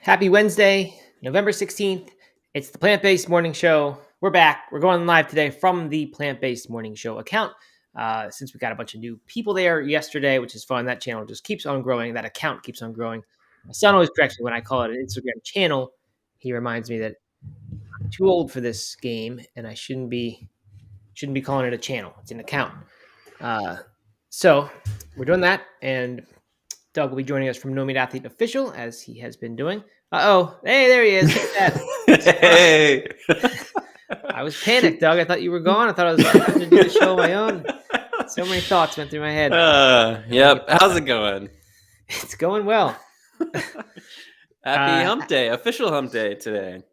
Happy Wednesday, November 16th. It's the Plant Based Morning Show. We're back. We're going live today from the Plant Based Morning Show account. Since we got a bunch of new people there yesterday, which is fun. That channel just keeps on growing. That account keeps on growing. My son always corrects me when I call it an Instagram channel. He reminds me that I'm too old for this game and I shouldn't be calling it a channel. It's an account. So we're doing that, and Doug will be joining us from No Meat Athlete Official, as he has been doing. Hey, there he is. Hey. I was panicked, Doug. I thought you were gone. I thought I was going to do the show on my own. So many thoughts went through my head. Yep. How's it going? It's going well. Happy Hump Day, official Hump Day today.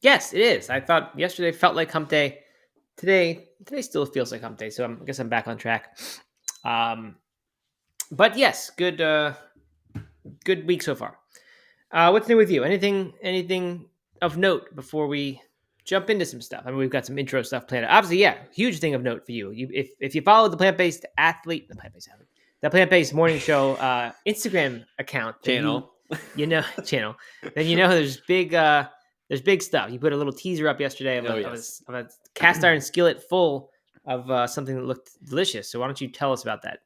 Yes, it is. I thought yesterday felt like Hump Day. Today still feels like Hump Day. So I guess I'm back on track. But yes, good week so far. What's new with you? Anything of note before we jump into some stuff? I mean, we've got some intro stuff planned. Obviously, yeah, huge thing of note for you. If you follow the Plant Based Morning Show Instagram account Channel, channel, then you know there's big stuff. You put a little teaser up yesterday of a cast iron skillet full of something that looked delicious. So why don't you tell us about that?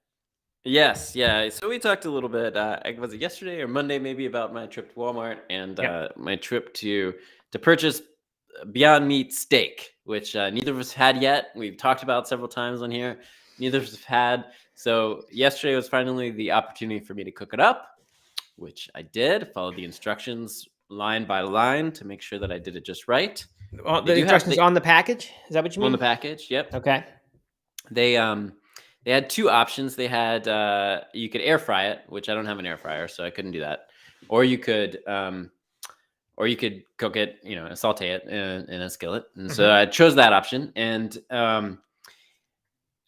Yes, yeah. So we talked a little bit. Was it yesterday or Monday, maybe, about my trip to Walmart and my trip to purchase Beyond Meat steak, which neither of us had yet. We've talked about several times on here. Neither of us have had. So yesterday was finally the opportunity for me to cook it up, which I did. Followed the instructions line by line to make sure that I did it just right. The instructions on the package? Is that what you mean? On the package, yep. Okay. They had two options. They had you could air fry it, which I don't have an air fryer, so I couldn't do that. Or you could cook it, saute it in a skillet. And so I chose that option. And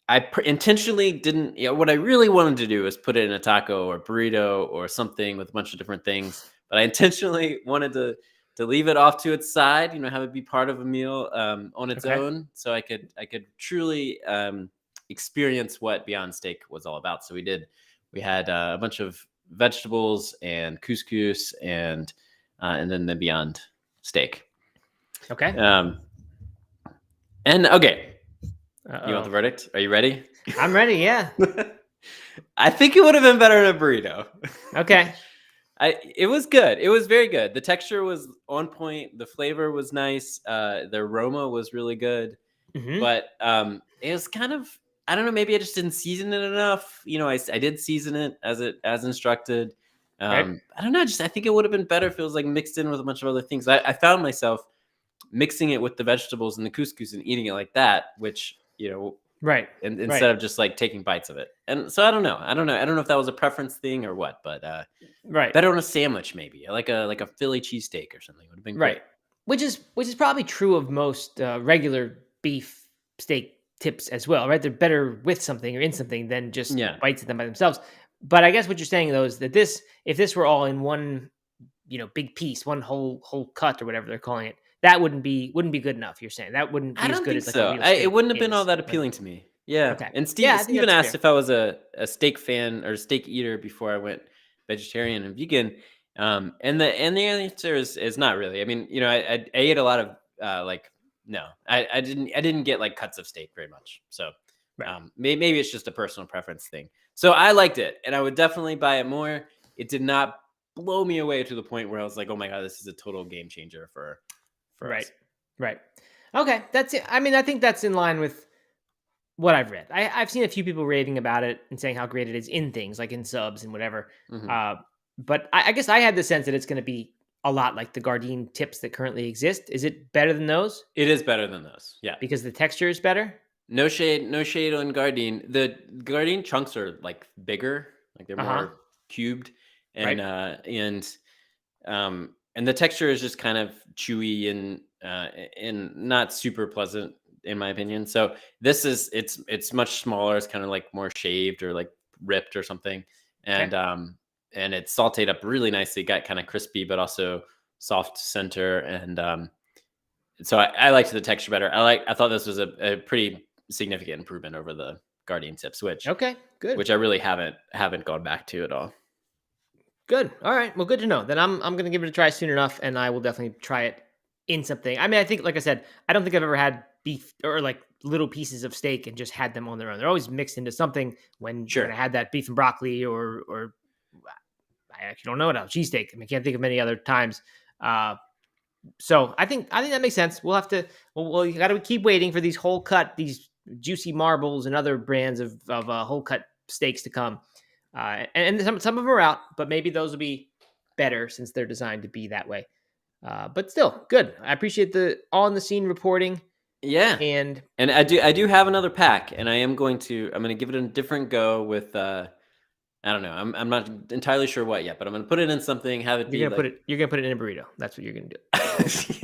I intentionally didn't. What I really wanted to do was put it in a taco or burrito or something with a bunch of different things. But I intentionally wanted to leave it off to its side. Have it be part of a meal on its own, so I could truly experience what Beyond Steak was all about. So we had a bunch of vegetables and couscous and then the Beyond Steak. Okay. Okay. You want the verdict? Are you ready? I'm ready. Yeah. I think it would have been better in a burrito. Okay. It was good. It was very good. The texture was on point. The flavor was nice. The aroma was really good. But it was kind of, I don't know, maybe I just didn't season it enough. I did season it as instructed. Right. I don't know. I think it would have been better if it was like mixed in with a bunch of other things. I found myself mixing it with the vegetables and the couscous and eating it like that, which, right. And instead of just like taking bites of it. And so I don't know. I don't know if that was a preference thing or what, but right. Better on a sandwich, maybe like a Philly cheesesteak or something would have been great. Right. Which is probably true of most regular beef steak tips as well, right? They're better with something or in something than just bites of them by themselves. But I guess what you're saying though is that if this were all in one, big piece, one whole cut or whatever they're calling it, that wouldn't be good enough. You're saying that wouldn't be as good as like a real steak. It wouldn't have been all that appeling to me. Yeah. Okay. And Steven asked if I was a steak fan or steak eater before I went vegetarian and vegan. And the answer is not really. I mean, I ate a lot of no, I didn't get like cuts of steak very much. So maybe it's just a personal preference thing. So I liked it and I would definitely buy it more. It did not blow me away to the point where I was like, oh my God, this is a total game changer for us. Right. Okay. That's it. I mean, I think that's in line with what I've read. I've seen a few people raving about it and saying how great it is in things like in subs and whatever. But I guess I had the sense that it's going to be a lot like the Gardein tips that currently exist. Is it better than those? It is better than those. Yeah. Because the texture is better? No shade on Gardein. The Gardein chunks are like bigger, like they're more cubed and and the texture is just kind of chewy and not super pleasant in my opinion. So it's much smaller. It's kind of like more shaved or like ripped or something. And and it's sauteed up really nicely, got kind of crispy, but also soft center. And so I liked the texture better. I thought this was a pretty significant improvement over the Gardein tips, which I really haven't gone back to at all. Good. All right. Well, good to know. Then I'm gonna give it a try soon enough, and I will definitely try it in something. I mean, I think, like I said, I don't think I've ever had beef or like little pieces of steak and just had them on their own. They're always mixed into something. When I Sure. had that beef and broccoli, or I actually don't know what else, cheesesteak. I mean, I can't think of many other times. Uh, so I think that makes sense. We'll have to. Well, you got to keep waiting for these whole cut, these juicy marbles, and other brands of whole cut steaks to come. And some of them are out, but maybe those will be better since they're designed to be that way. But still, good. I appreciate the on the scene reporting. Yeah. And And I do have another pack, and I'm gonna give it a different go with I don't know. I'm not entirely sure what yet, but I'm gonna put it in something, have it be like you're gonna put it in a burrito. That's what you're gonna do.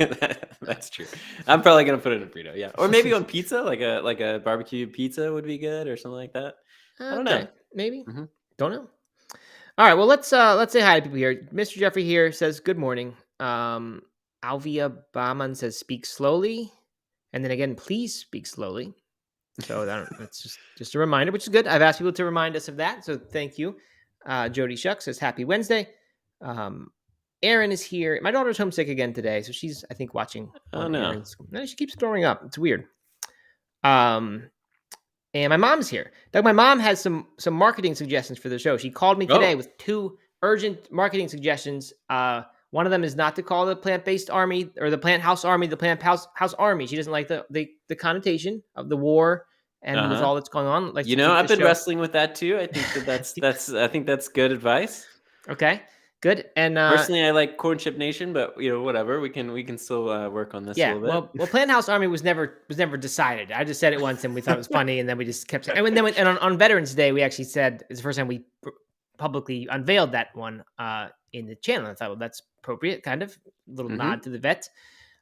yeah, that's true. I'm probably gonna put it in a burrito, yeah. Or maybe on pizza, like a barbecue pizza would be good or something like that. I don't know. Okay, maybe. Hmm. Don't know. All right. Well, let's say hi to people here. Mr. Jeffrey here says good morning. Alvia Baman says speak slowly, and then again, please speak slowly. So that's just a reminder, which is good. I've asked people to remind us of that, so thank you. Jody Shuck says happy Wednesday. Um, Aaron is here. My daughter's homesick again today, so she's I think watching Oh on no. Aaron's. No, she keeps throwing up. It's weird. Um, and my mom's here. Doug, my mom has some marketing suggestions for the show. She called me today Oh. with two urgent marketing suggestions. One of them is not to call the plant-based army or the plant house army the plant house army. She doesn't like the connotation of the war and with Uh-huh. all that's going on. Likes to keep I've the been show. wrestling with that too. I think that's good advice. Okay, good. And Personally, I like Corn Chip Nation, but whatever. We can still work on this a yeah, little well, bit. Plant House Army was never decided. I just said it once, and we thought it was funny, and then we just kept saying. And on Veterans Day, we actually said it's the first time we publicly unveiled that one in the channel. I thought, well, that's appropriate, kind of little Hmm. nod to the vets.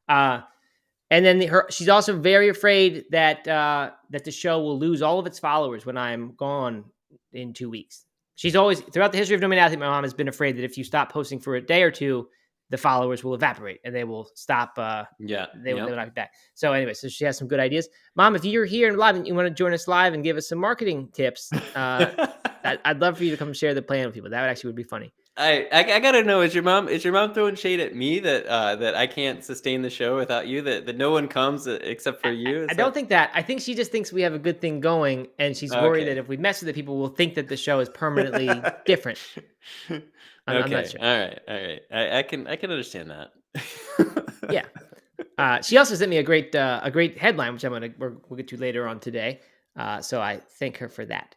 And then she's also very afraid that that the show will lose all of its followers when I'm gone in 2 weeks. She's always throughout the history of No Man Athlete, my mom has been afraid that if you stop posting for a day or two, the followers will evaporate and they will stop. Yeah. They will not be back. So anyway, so she has some good ideas. Mom, if you're here and live and you want to join us live and give us some marketing tips, I'd love for you to come share the plan with people. That would be funny. I gotta know, is your mom throwing shade at me that I can't sustain the show without you, that no one comes except for you? I Is don't that think that. I think she just thinks we have a good thing going, and she's worried that okay? if we mess with it, people will think that the show is permanently different. I'm not Okay, sure. all right. I can understand that. Yeah. She also sent me a great headline, which we'll get to later on today. So I thank her for that.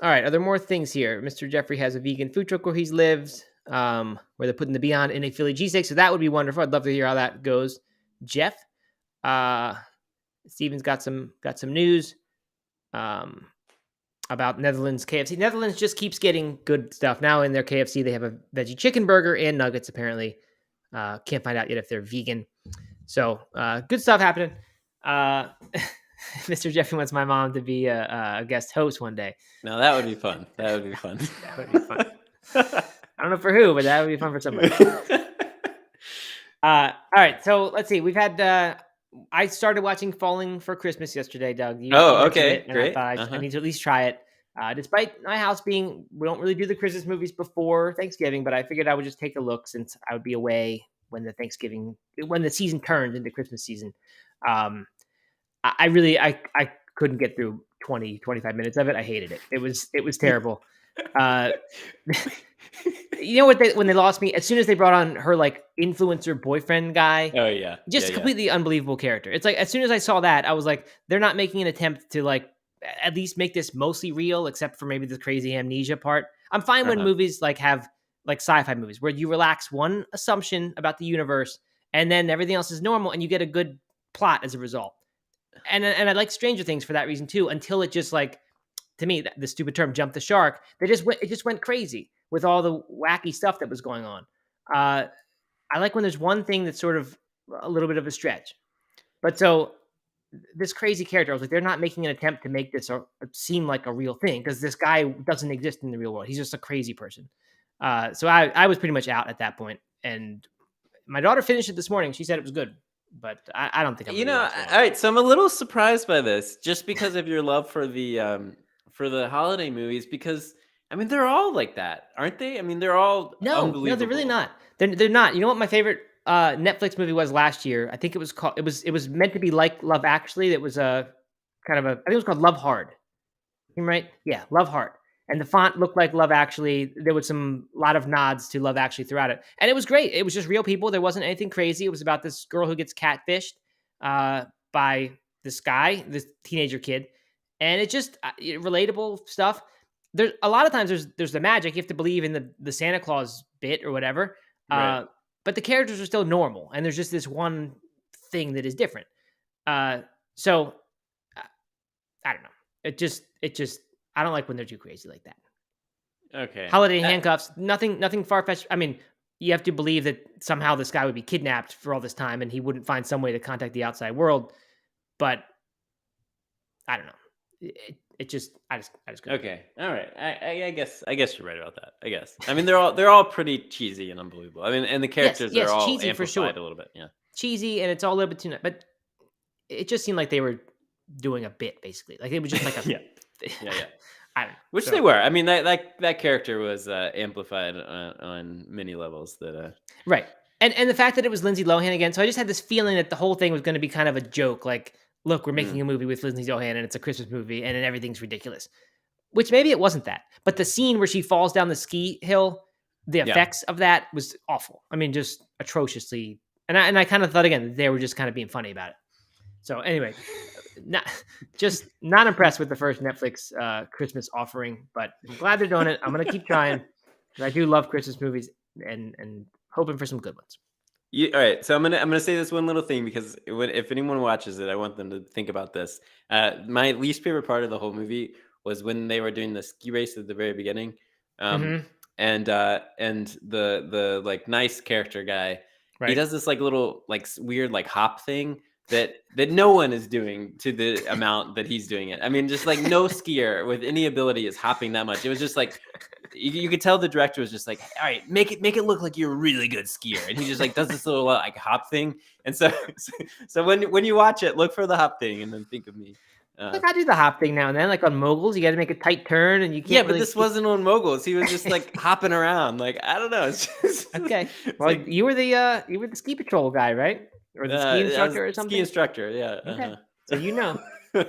All right. Are there more things here? Mr. Jeffrey has a vegan food truck where he lives, where they're putting the Beyond in a Philly cheesesteak. So that would be wonderful. I'd love to hear how that goes. Jeff, uh, Steven's got some news about Netherlands KFC. Netherlands just keeps getting good stuff. Now in their KFC, they have a veggie chicken burger and nuggets, apparently. Can't find out yet if they're vegan. So good stuff happening. Mr. Jeffrey wants my mom to be a guest host one day. Now that would be fun. That would be fun. That would be fun. I don't know for who, but that would be fun for somebody. All right, so let's see. We've had. I started watching Falling for Christmas yesterday, Doug. You mentioned Okay, it, and great. I thought I need to at least try it. Despite my house being, we don't really do the Christmas movies before Thanksgiving, but I figured I would just take a look since I would be away when the season turns into Christmas season. I couldn't get through 20-25 minutes of it. I hated it. It was terrible. You know what? When they lost me, as soon as they brought on her like influencer boyfriend guy, Oh yeah, just yeah, a yeah. completely unbelievable character. It's like as soon as I saw that, I was like, they're not making an attempt to like at least make this mostly real, except for maybe the crazy amnesia part. I'm fine when Uh-huh. movies like have like sci-fi movies where you relax one assumption about the universe and then everything else is normal and you get a good plot as a result. And I like Stranger Things for that reason too, until it just like to me the stupid term jumped the shark. It just went crazy with all the wacky stuff that was going on. I like when there's one thing that's sort of a little bit of a stretch. But so this crazy character, I was like, they're not making an attempt to make this seem like a real thing because this guy doesn't exist in the real world. He's just a crazy person. So I was pretty much out at that point. And my daughter finished it this morning. She said it was good, but I don't think I'm going to watch it. All right. So I'm a little surprised by this, just because of your love for the holiday movies. Because I mean, they're all like that, aren't they? I mean, they're all No, they're really unbelievable. not. They're not. You know what my favorite Netflix movie was last year? I think it was called. It was meant to be like Love Actually. That was a kind of a. I think it was called Love Hard. Right? Yeah, Love Hard. And the font looked like Love Actually. There was some lot of nods to Love Actually throughout it, and it was great. It was just real people. There wasn't anything crazy. It was about this girl who gets catfished by this guy, this teenager kid, and it just relatable stuff. There's a lot of times there's the magic. You have to believe in the Santa Claus bit or whatever, Right. but the characters are still normal, and there's just this one thing that is different. So I don't know. It just I don't like when they're too crazy like that. Okay. Holiday handcuffs, nothing far fetched. I mean, you have to believe that somehow this guy would be kidnapped for all this time and he wouldn't find some way to contact the outside world. But I don't know. I just couldn't. Okay. All right. I guess you're right about that. I guess. I mean, they're all pretty cheesy and unbelievable. I mean, and the Yes, characters are yes, all cheesy for sure. amplified a little bit. Yeah. Cheesy and it's all a little bit too. But it just seemed like they were doing a bit basically. Like it was just like a. Yeah. Yeah. Yeah. I don't know. Which So, they were. I mean, that character was amplified on many levels. right. And the fact that it was Lindsay Lohan again, so I just had this feeling that the whole thing was going to be kind of a joke. Like, look, we're making Mm, a movie with Lindsay Lohan, and it's a Christmas movie, and then everything's ridiculous. Which maybe it wasn't that, but the scene where she falls down the ski hill, the yeah. effects of that was awful. I mean, just atrociously. And I kind of thought again they were just kind of being funny about it. So anyway, not impressed with the first Netflix Christmas offering, but I'm glad they're doing it. I'm gonna keep trying. 'Cause I do love Christmas movies and hoping for some good ones. All right, so I'm gonna say this one little thing because if anyone watches it, I want them to think about this. My least favorite part of the whole movie was when they were doing the ski race at the very beginning, um, Hmm. and the like nice character guy, he Right. does this like little like weird like hop thing that no one is doing to the amount that he's doing it. I mean, just like no skier with any ability is hopping that much. It was just like you could tell the director was just like, all right, make it look like you're a really good skier, and he just like does this little like hop thing. And so when you watch it, look for the hop thing, and then think of me. Uh, Like I do the hop thing now and then, like on moguls, you got to make a tight turn, and you yeah, can't but really. this wasn't on moguls. He was just like hopping around. Like I don't know. It's just Okay. it's Well, like you were the ski patrol guy, right? Or the ski I was instructor or ski something? instructor. Yeah. Okay. So you know. Uh-huh.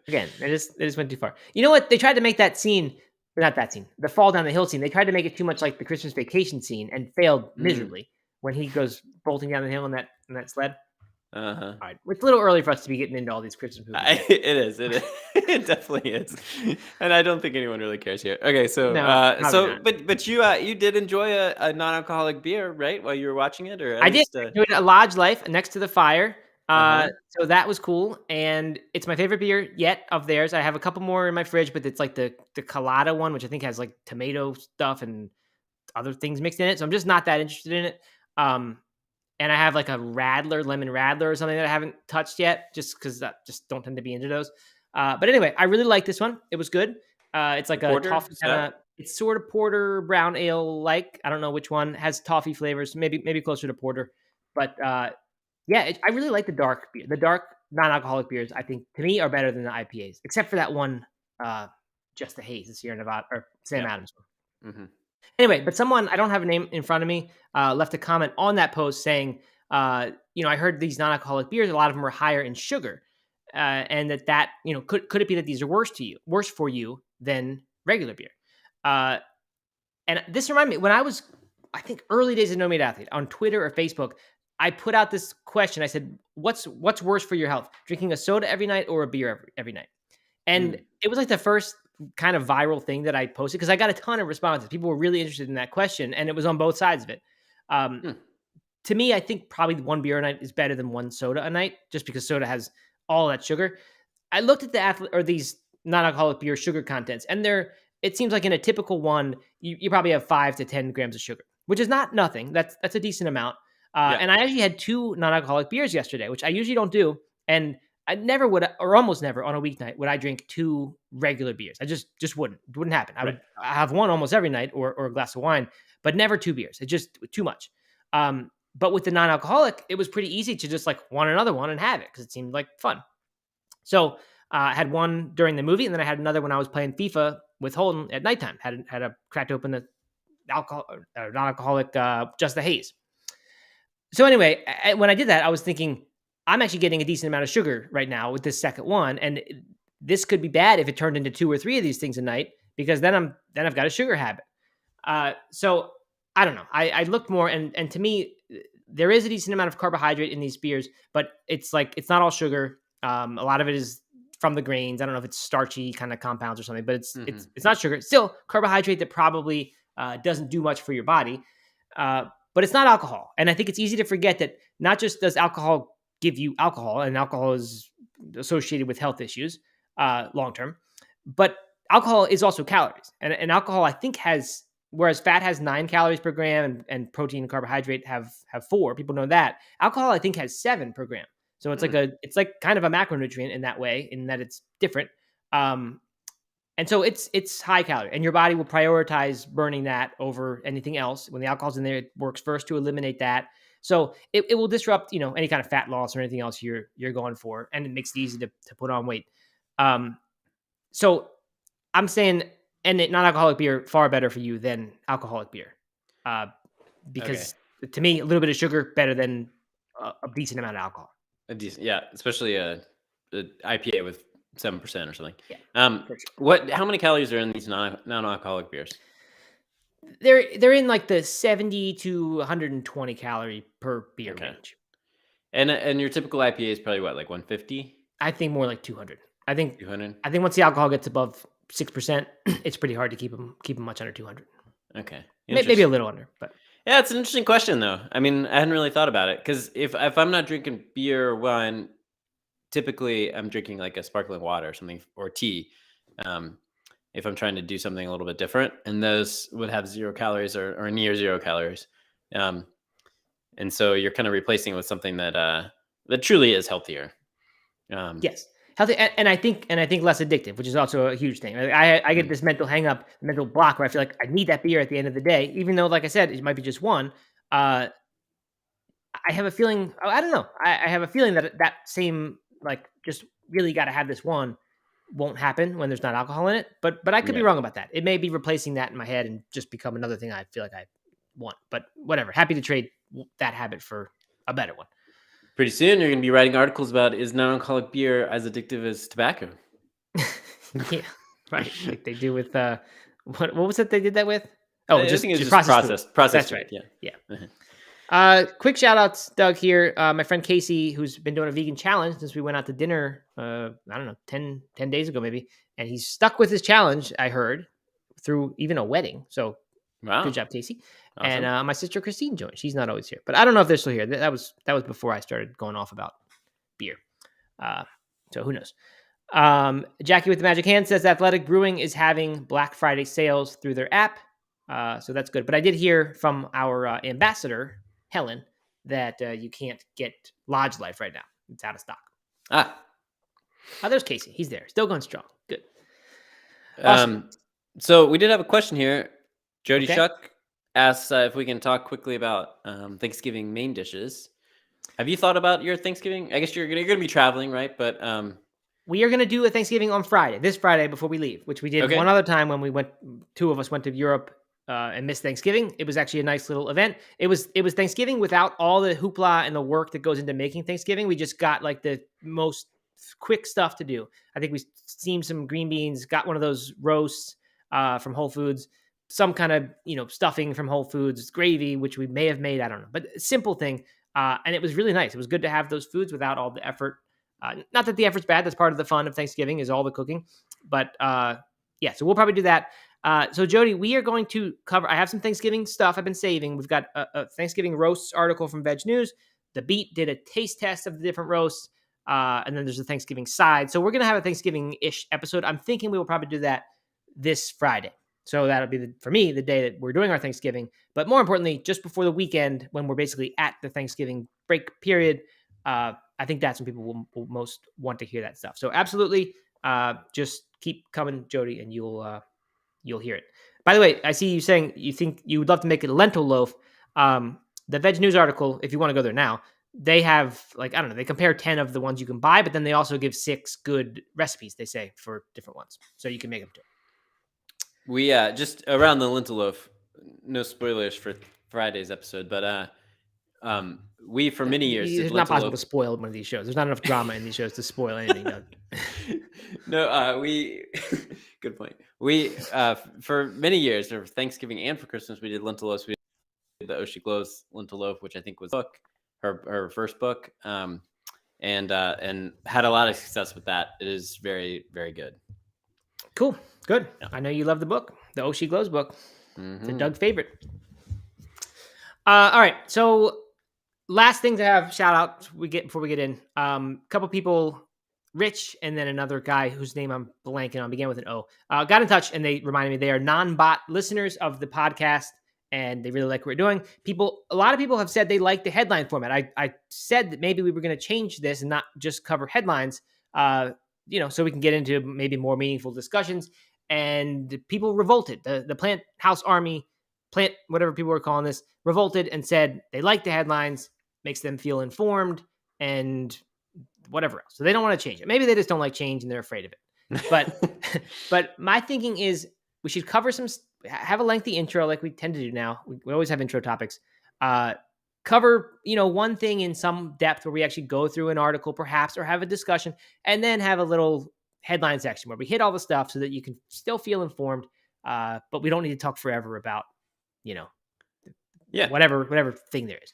Again, they just went too far. You know what? They tried to make that scene, not that scene, the fall down the hill scene. They tried to make it too much like the Christmas Vacation scene and failed Mm, miserably when he goes bolting down the hill in that sled. uh-huh. All right, it's a little early for us to be getting into all these Christmas movies yet. It is. It is. It definitely is. And I don't think anyone really cares here. Okay, so No, probably not. but you did enjoy a non-alcoholic beer, right, while you were watching it, or at I did least enjoy a Lodge Life next to the fire. uh-huh. So that was cool, and it's my favorite beer yet of theirs. I have a couple more in my fridge, but it's like the Colada one, which I think has like tomato stuff and other things mixed in it. So I'm just not that interested in it. Um, and I have like a Radler, lemon Radler or something that I haven't touched yet, just because I just don't tend to be into those. But anyway, I really like this one. It was good. It's like a Porter toffee kind stout? of. It's sort of porter brown ale like. I don't know which one has toffee flavors. Maybe closer to porter. But yeah, I really like the dark beer. The dark non-alcoholic beers, I think, to me, are better than the IPAs, except for that one, just the haze, the Sierra Nevada or Sam Yeah. Adams one. Mhm. Anyway, but someone, I don't have a name in front of me, left a comment on that post saying, I heard these non-alcoholic beers, a lot of them are higher in sugar, and that could it be that these are worse for you than regular beer? Uh, and this reminded me when I think early days of No Meat Athlete on Twitter or Facebook, I put out this question. I said, "What's worse for your health? Drinking a soda every night or a beer every night?" And Mm. it was like the first kind of viral thing that I posted because I got a ton of responses. People were really interested in that question, and it was on both sides of it. Um, Hmm. to me, I think probably one beer a night is better than one soda a night, just because soda has all that sugar. I looked at these non-alcoholic beer sugar contents, and it seems like in a typical one, you probably have 5 to 10 grams of sugar, which is not nothing. That's a decent amount. Yeah. And I actually had two non-alcoholic beers yesterday, which I usually don't do, and I never would, or almost never on a weeknight would I drink two regular beers. I just wouldn't. It wouldn't happen. Right. I have one almost every night, or a glass of wine, but never two beers. It just too much. But with the non-alcoholic, it was pretty easy to just like want another one and have it because it seemed like fun. So I had one during the movie, and then I had another when I was playing FIFA with Holden at nighttime. Had a cracked open a alcohol non-alcoholic Just the Haze. So anyway, when I did that, I was thinking I'm actually getting a decent amount of sugar right now with this second one, and this could be bad if it turned into 2 or 3 of these things a night, because then I've got a sugar habit. So I don't know. I looked more, and to me, there is a decent amount of carbohydrate in these beers, but it's not all sugar. A lot of it is from the grains. I don't know if it's starchy kind of compounds or something, but it's not sugar. It's still carbohydrate that probably doesn't do much for your body. But it's not alcohol. And I think it's easy to forget that not just does alcohol give you alcohol, and alcohol is associated with health issues long term, but alcohol is also calories. And alcohol, I think, whereas fat has 9 calories per gram and protein and carbohydrate have 4. People know that. Alcohol, I think, has 7 per gram. So it's like kind of a macronutrient in that way, in that it's different. And so it's high calorie, and your body will prioritize burning that over anything else. When the alcohol's in there, it works first to eliminate that. So it will disrupt, any kind of fat loss or anything else you're going for, and it makes it easy to put on weight. So I'm saying, and non-alcoholic beer far better for you than alcoholic beer, because to me, a little bit of sugar better than a decent amount of alcohol. A decent, yeah, especially a IPA with 7% or something. Yeah. How many calories are in these non-alcoholic beers? They're in like the 70 to 120 calorie per beer range. And your typical IPA is probably what, like 150? I think more like 200. I think 200. I think once the alcohol gets above 6%, it's pretty hard to keep them much under 200. Okay. Maybe a little under, but yeah, it's an interesting question though. I mean, I hadn't really thought about it, because if I'm not drinking beer or wine, typically I'm drinking like a sparkling water or something, or tea. If I'm trying to do something a little bit different, and those would have 0 calories or near 0 calories. And so you're kind of replacing it with something that truly is healthier. Yes. Healthy, and I think less addictive, which is also a huge thing. I get this mental mental block where I feel like I need that beer at the end of the day, even though, like I said, it might be just one. I have a feeling, I don't know. I have a feeling that same, like, just really got to have this one won't happen when there's not alcohol in it. But I could be wrong about that. It may be replacing that in my head and just become another thing I feel like I want. But whatever. Happy to trade that habit for a better one. Pretty soon you're going to be writing articles about, is non-alcoholic beer as addictive as tobacco? Yeah, right. Like they do with what was it they did that with? Oh, I think it's just processed. That's right. Yeah. Quick shout outs, Doug, here. My friend Casey, who's been doing a vegan challenge since we went out to dinner, I don't know, 10 days ago maybe. And he's stuck with his challenge, I heard, through even a wedding. So good job, Casey. Awesome. And my sister Christine joined. She's not always here, but I don't know if they're still here. That was before I started going off about beer. So who knows? Jackie with the Magic Hand says Athletic Brewing is having Black Friday sales through their app. So that's good. But I did hear from our ambassador, Helen, that you can't get Lodge Life right now. It's out of stock. There's Casey. He's there. Still going strong. Good. Awesome. So we did have a question here. Jody Shuck asks if we can talk quickly about Thanksgiving main dishes. Have you thought about your Thanksgiving? I guess you're going to be traveling, right? But we are going to do a Thanksgiving on this Friday before we leave, which we did one other time when we went. 2 of us went to Europe and missed Thanksgiving. It was actually a nice little event. It was Thanksgiving without all the hoopla and the work that goes into making Thanksgiving. We just got like the most quick stuff to do. I think we steamed some green beans, got one of those roasts from Whole Foods, some kind of stuffing from Whole Foods, gravy, which we may have made. I don't know, but simple thing. And it was really nice. It was good to have those foods without all the effort. Not that the effort's bad. That's part of the fun of Thanksgiving, is all the cooking. But so we'll probably do that. So Jody, we are going to cover, I have some Thanksgiving stuff I've been saving. We've got a Thanksgiving roasts article from Veg News. The Beat did a taste test of the different roasts. And then there's a Thanksgiving side. So we're going to have a Thanksgiving-ish episode. I'm thinking we will probably do that this Friday. So that'll be, for me, the day that we're doing our Thanksgiving. But more importantly, just before the weekend, when we're basically at the Thanksgiving break period, I think that's when people will most want to hear that stuff. So absolutely, just keep coming, Jody, and you'll hear it. By the way, I see you saying you think you would love to make a lentil loaf. The Veg News article, if you want to go there now, they have, like, I don't know, they compare 10 of the ones you can buy, but then they also give 6 good recipes, they say, for different ones. So you can make them too. We just around the lentil loaf. No spoilers for Friday's episode, but we for many years did It's not lentil possible loaf. to spoil one of these shows. There's not enough drama in these shows to spoil anything, Doug. No, we good point. We for many years, for Thanksgiving and for Christmas, we did lentil loaves. We did the Oshi Glows lentil loaf, which I think was her first book, and had a lot of success with that. It is very, very good. Cool. Good. Yeah. I know you love the book, the Oshi Glows book. It's a Doug favorite. All right. So last thing to have shout out before we get in. A couple people, Rich and then another guy whose name I'm blanking on, began with an O, got in touch and they reminded me they are non-bot listeners of the podcast and they really like what we're doing. A lot of people have said they like the headline format. I said that maybe we were going to change this and not just cover headlines, so we can get into maybe more meaningful discussions. And people revolted. The Plant House Army, Plant, whatever people were calling this, revolted and said they like the headlines, makes them feel informed and whatever else. So they don't want to change it. Maybe they just don't like change and they're afraid of it. But my thinking is we should have a lengthy intro like we tend to do now. We always have intro topics. Cover, one thing in some depth where we actually go through an article perhaps or have a discussion, and then have a little headline section where we hit all the stuff so that you can still feel informed. But we don't need to talk forever about, whatever thing there is.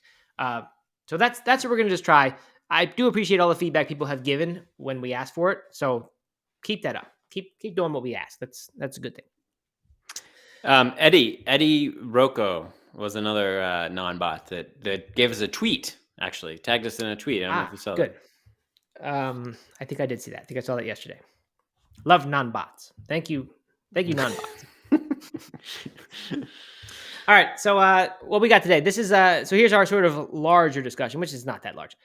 So that's what we're going to just try. I do appreciate all the feedback people have given when we ask for it. So keep that up. Keep doing what we ask. That's a good thing. Eddie Rocco was another non-bot that gave us a tweet, actually tagged us in a tweet. I don't know if you saw good. That. I think I did see that. I think I saw that yesterday. Love non-bots. Thank you, non-bots. All right. So what we got today, this is so here's our sort of larger discussion, which is not that large.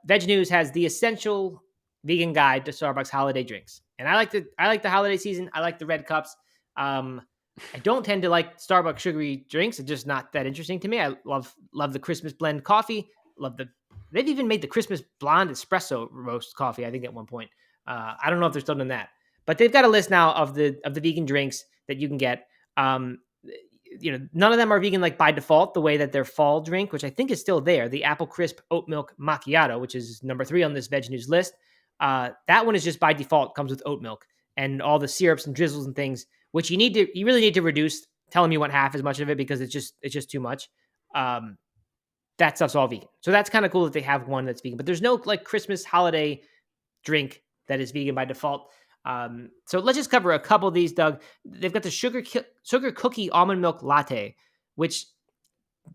Veg News has the essential vegan guide to Starbucks holiday drinks. And I like the holiday season. I like the red cups. I don't tend to like Starbucks sugary drinks. It's just not that interesting to me. I love the Christmas blend coffee. They've even made the Christmas blonde espresso roast coffee, I think, at one point. I don't know if they're still doing that, but they've got a list now of the vegan drinks that you can get. None of them are vegan like by default, the way that their fall drink, which I think is still there, the apple crisp oat milk macchiato, which is number 3 on this Veg News list. That one is just by default comes with oat milk and all the syrups and drizzles and things, which you really need to reduce. Tell them you want half as much of it because it's just too much. That stuff's all vegan. So that's kind of cool that they have one that's vegan, but there's no like Christmas holiday drink that is vegan by default. So let's just cover a couple of these, Doug. They've got the sugar cookie almond milk latte, which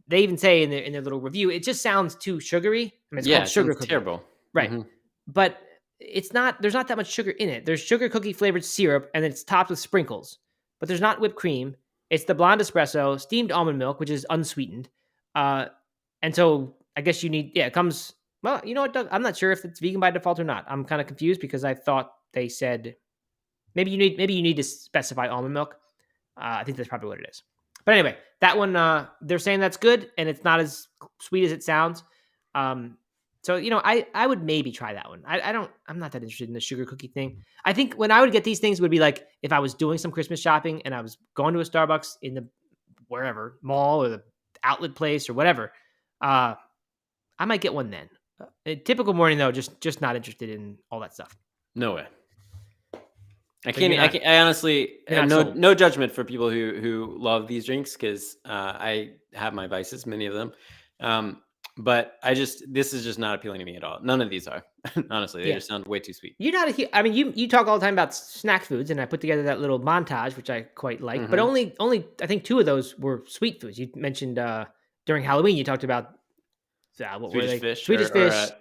they even say in their little review, it just sounds too sugary. I mean, it's called sugar cookie. Terrible. Right. Mm-hmm. But there's not that much sugar in it. There's sugar cookie flavored syrup and it's topped with sprinkles, but there's not whipped cream. It's the blonde espresso, steamed almond milk, which is unsweetened. And so I guess it comes, well, you know what, Doug? I'm not sure if it's vegan by default or not. I'm kind of confused because I thought they said maybe you need to specify almond milk. I think that's probably what it is. But anyway, that one, they're saying that's good and it's not as sweet as it sounds. So, I would maybe try that one. I'm not that interested in the sugar cookie thing. I think when I would get these things would be like if I was doing some Christmas shopping and I was going to a Starbucks in the wherever mall or the outlet place or whatever, I might get one then. A typical morning though, just not interested in all that stuff. No way. I honestly have no judgment for people who love these drinks because I have my vices, many of them. But this is just not appealing to me at all. None of these are. Honestly, they just sound way too sweet. You're not you talk all the time about snack foods, and I put together that little montage, which I quite like. Mm-hmm. But only I think 2 of those were sweet foods. You mentioned during Halloween, you talked about what Swedish were they? Fish, Swedish Fish,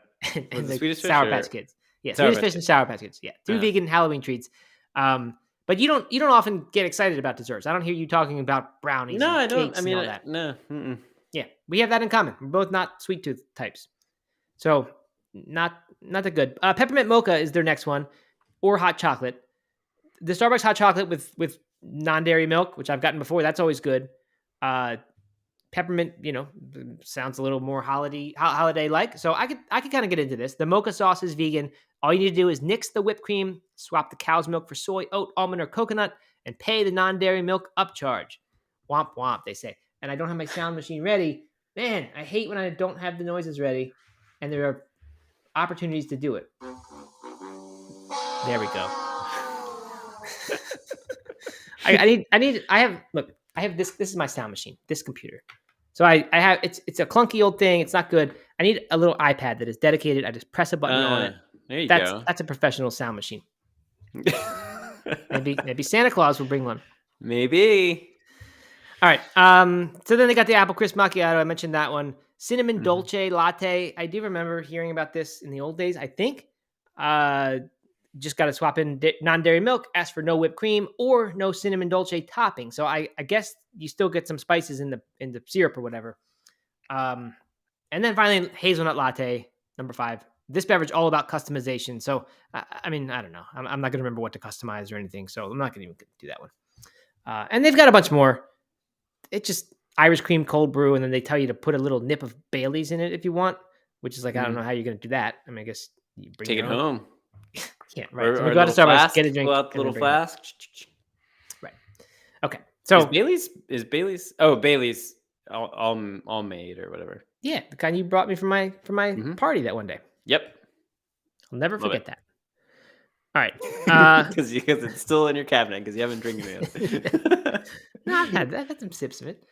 and the Swedish Sour Fish Patch Kids. Yeah, Swedish Fish and Sour Patch Kids. Yeah, 2 vegan Halloween treats. But you don't often get excited about desserts. I don't hear you talking about brownies. No, I don't. I mean, no. Mm-mm. Yeah, we have that in common. We're both not sweet tooth types. So not that good. Peppermint mocha is their next one, or hot chocolate. The Starbucks hot chocolate with non-dairy milk, which I've gotten before, that's always good. Peppermint, sounds a little more holiday-like. So I could kind of get into this. The mocha sauce is vegan. All you need to do is nix the whipped cream, swap the cow's milk for soy, oat, almond, or coconut, and pay the non-dairy milk upcharge. Womp womp, they say. And I don't have my sound machine ready. Man, I hate when I don't have the noises ready and there are opportunities to do it. There we go. I have this is my sound machine, this computer. So I have it's a clunky old thing. It's not good. I need a little iPad that is dedicated. I just press a button on it. There you go. That's a professional sound machine. maybe Santa Claus will bring one. Maybe. All right. So then they got the apple crisp macchiato. I mentioned that one. Cinnamon dolce latte. I do remember hearing about this in the old days. I think. Just got to swap in non-dairy milk, ask for no whipped cream or no cinnamon dolce topping. So I guess you still get some spices in the syrup or whatever. And then finally, hazelnut latte, number 5. This beverage all about customization. So I mean, I don't know. I'm not going to remember what to customize or anything. So I'm not going to even do that one. And they've got a bunch more. It's just Irish cream cold brew, and then they tell you to put a little nip of Bailey's in it if you want, which is like I don't know how you're going to do that. I mean, I guess you bring take it home. Yeah, right. So we go to Starbucks, get a drink. Pull out the little flask. Right. Okay. So is Bailey's? Oh, Bailey's all made or whatever. Yeah, the kind you brought me for my party that one day. Yep. I'll never forget that. All right. Because it's still in your cabinet because you haven't drinking it. No, I've had some sips of it.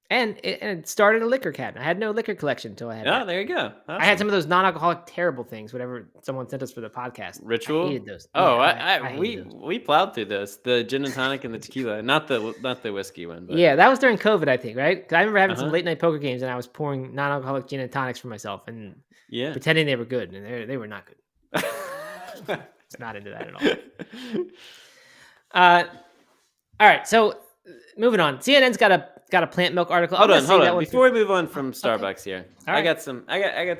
And it started a liquor cabinet. I had no liquor collection until I had. Oh, there you go. Awesome. I had some of those non-alcoholic terrible things, whatever someone sent us for the podcast. Ritual. I hated those. Oh, I we plowed through those. The gin and tonic and the tequila, not the whiskey one. But. Yeah, that was during COVID, I think, right? Because I remember having some late night poker games, and I was pouring non-alcoholic gin and tonics for myself, and pretending they were good, and they were not good. It's not into that at all. All right, so moving on. CNN's got a plant milk article. Hold on. Before we move on from Starbucks here, right. I got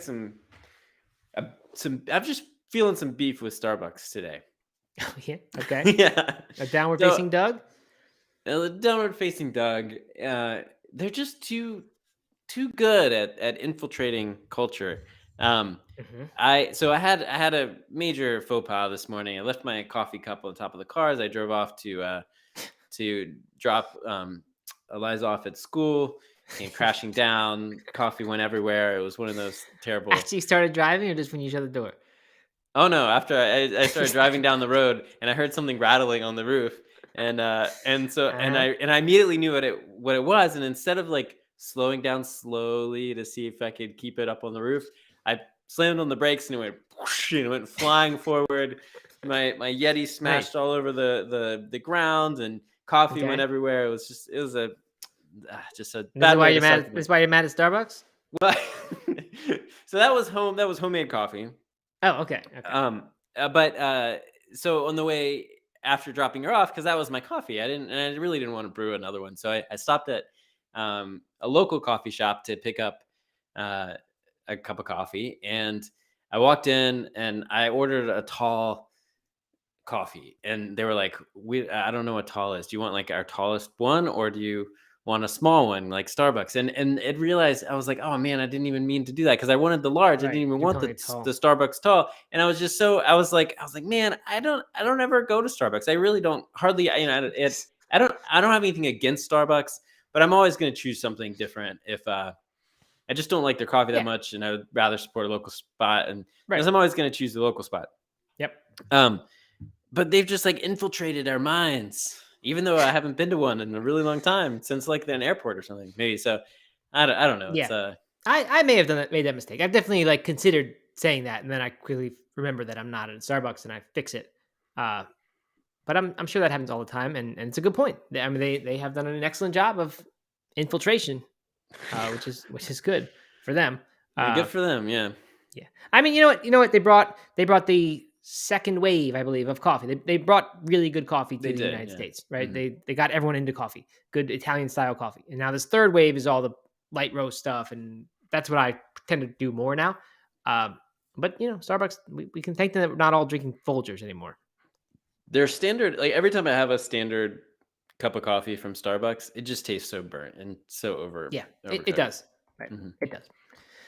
some. I'm just feeling some beef with Starbucks today. Oh yeah. Okay. Yeah. A downward facing Doug. A downward facing Doug. They're just too good at infiltrating culture. I had a major faux pas this morning. I left my coffee cup on the top of the car as I drove off to drop Eliza off at school. Came crashing down. Coffee went everywhere. It was one of those terrible. After you started driving, or just when you shut the door? Oh no! After I started driving down the road, and I heard something rattling on the roof, and I immediately knew what it was. And instead of like slowing down slowly to see if I could keep it up on the roof, I slammed on the brakes and it went whoosh, and it went flying forward. My Yeti smashed all over the ground, and coffee went everywhere. It was a bad way to start. That's why you're mad at Starbucks? Well, so that was homemade coffee. Oh, okay. So on the way after dropping her off, because that was my coffee, I really didn't want to brew another one. So I stopped at a local coffee shop to pick up a cup of coffee, and I walked in and I ordered a tall coffee, and they were like, I don't know what tall is. Do you want like our tallest one, or do you want a small one like Starbucks? And it realized, I was like, oh man, I didn't even mean to do that because I wanted the large. Right. I didn't even want the Starbucks tall. And I was just I was like, man, I don't ever go to Starbucks. I really don't hardly, I don't have anything against Starbucks, but I'm always going to choose something different if I just don't like their coffee that much, and I would rather support a local spot, and because I'm always going to choose the local spot. Yep. But they've just like infiltrated our minds, even though I haven't been to one in a really long time, since like an airport or something, maybe. So I don't know. Yeah. It's, I may have made that mistake. I've definitely like considered saying that, and then I quickly remember that I'm not at Starbucks, and I fix it. But I'm sure that happens all the time, and it's a good point. I mean, they have done an excellent job of infiltration, which is good for them. Good for them, yeah. Yeah. I mean, you know what? They brought the second wave, I believe, of coffee. They brought really good coffee to the United States, right? Mm-hmm. They got everyone into coffee, good Italian style coffee. And now this third wave is all the light roast stuff, and that's what I tend to do more now. But Starbucks, we can thank them that we're not all drinking Folgers anymore. Their standard, like every time I have a standard cup of coffee from Starbucks, it just tastes so burnt and so over. Yeah, it does. Right, mm-hmm. It does.